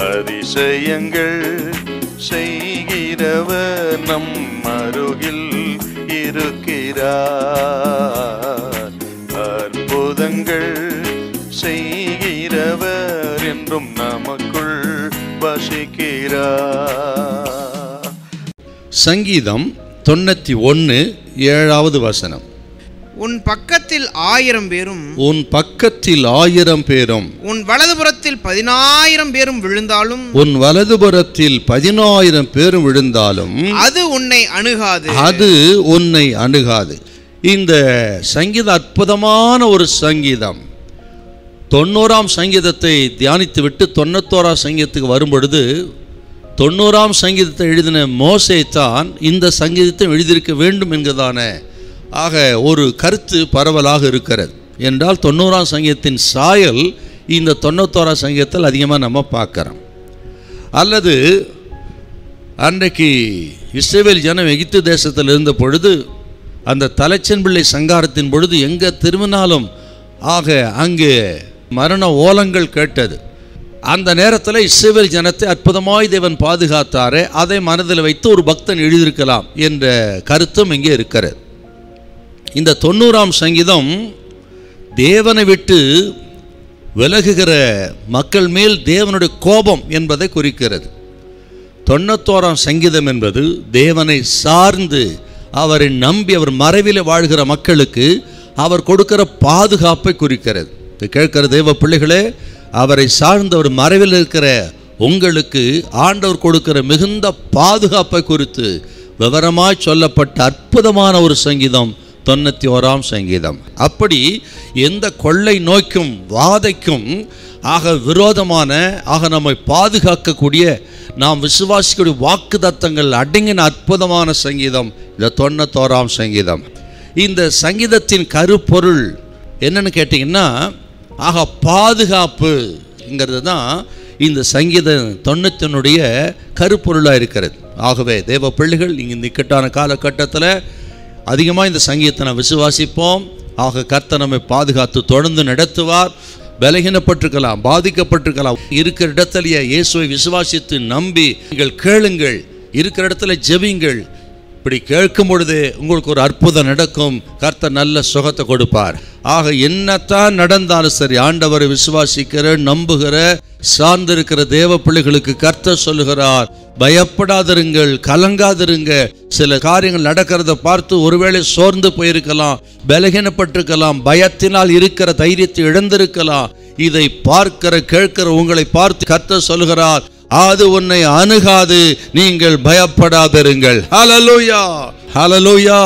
அதிசயங்கள் செய்கிறவர் நம் அருகில் இருக்கிறார். அற்புதங்கள் செய்கிறவர் என்றும் நமக்குள் வசிக்கிறார். சங்கீதம் 91:7 வசனம். உன் பக்கத்தில் 1000 பேரும், உன் பக்கத்தில் 1000 பேரும், உன் வலதுபுறத்தில் 10,000 பேரும் விழுந்தாலும், உன் வலதுபுறத்தில் 10,000 பேரும் விழுந்தாலும் அது உன்னை அணுகாது, அது உன்னை அணுகாது. இந்த சங்கீதம் அற்புதமான ஒரு சங்கீதம். 90ஆம் சங்கீதத்தை தியானித்து விட்டு 91ஆம் சங்கீதத்துக்கு வரும்பொழுது 90ஆம் சங்கீதத்தை எழுதின மோசே தான் இந்த சங்கீதத்தை எழுதியிருக்க வேண்டும் என்கிறதான ஆக ஒரு கருத்து பரவலாக இருக்கிறது. என்றால் 90ஆம் சங்கீதத்தின் சாயல் இந்த 91ஆம் சங்கீதத்தில் அதிகமாக நம்ம பார்க்குறோம். அல்லது அன்றைக்கு இஸ்ரவேல் ஜனம் எகிப்து தேசத்தில் இருந்த பொழுது அந்த தலைச்சன்பிள்ளை சங்காரத்தின் பொழுது எங்கே திரும்பினாலும் ஆக அங்கே மரண ஓலங்கள் கேட்டது. அந்த நேரத்தில் இஸ்ரவேல் ஜனத்தை அற்புதமாய் தேவன் பாதுகாத்தாரே, அதை மனதில் வைத்து ஒரு பக்தன் எழுதியிருக்கலாம் என்ற கருத்தும் இங்கே இருக்கிறது. இந்த 90ஆம் சங்கீதம் தேவனை விட்டு விலகுகிற மக்கள் மேல் தேவனுடைய கோபம் என்பதை குறிக்கிறது. 91ஆம் சங்கீதம் என்பது தேவனை சார்ந்து அவரை நம்பி அவர் மறைவில் வாழ்கிற மக்களுக்கு அவர் கொடுக்கிற பாதுகாப்பை குறிக்கிறது. கேட்கிற தேவ பிள்ளைகளே, அவரை சார்ந்தவர் மறைவில் இருக்கிற உங்களுக்கு ஆண்டவர் கொடுக்கிற மிகுந்த பாதுகாப்பை குறித்து விவரமாய் சொல்லப்பட்ட அற்புதமான ஒரு சங்கீதம் 91ஆம் சங்கீதம். அப்படி எந்த கொள்ளை நோய்க்கும் வாதைக்கும் ஆக விரோதமான ஆக நம்மை பாதுகாக்கக்கூடிய நாம் விசுவாசிக்கூடிய வாக்கு தத்தங்கள் அடங்கின அற்புதமான சங்கீதம் இந்த 91ஆம் சங்கீதம். இந்த சங்கீதத்தின் கருப்பொருள் என்னன்னு கேட்டிங்கன்னா ஆக பாதுகாப்புங்கிறது தான் இந்த சங்கீதம் 91னுடைய கருப்பொருளாக இருக்கிறது. ஆகவே தேவ பிள்ளைகள் நீங்கள் இந்த இக்கட்டான காலகட்டத்தில் அதிகமாக இந்த சங்கீதத்தை நான் விசுவாசிப்போம். ஆக கர்த்தர் நம்மை பாதுகாத்து தொடர்ந்து நடத்துவார். பலகீனப்பட்டிருக்கலாம், பாதிக்கப்பட்டிருக்கலாம், இருக்கிற இடத்துலையே இயேசுவை விசுவாசித்து நம்பி நீங்கள் கேளுங்கள், இருக்கிற இடத்துல ஜெபிங்கள். இப்படி கேட்கும் பொழுது உங்களுக்கு ஒரு அற்புதம் நடக்கும். கர்த்தர் நல்ல சுகத்தை கொடுப்பார். ஆக என்னத்தான் நடந்தாலும் சரி, ஆண்டவரை விசுவாசிக்கிற நம்புகிற சார்ந்திருக்கிற தேவ பிள்ளைகளுக்கு கர்த்தர் சொல்லுகிறார், பயப்படாதிருங்கள், கலங்காதிருங்க. சில காரியங்கள் நடக்கிறத பார்த்து ஒருவேளை சோர்ந்து போயிருக்கலாம், பலகீனப்பட்டிருக்கலாம், பயத்தினால் இருக்கிற தைரியத்தை இழந்திருக்கலாம். இதை பார்க்கிற கேட்கிற உங்களை பார்த்து கர்த்தர் சொல்லுகிறார், அது உன்னை அணுகாது, நீங்கள் பயப்படாதிருங்கள். ஹல்லேலூயா, ஹல்லேலூயா.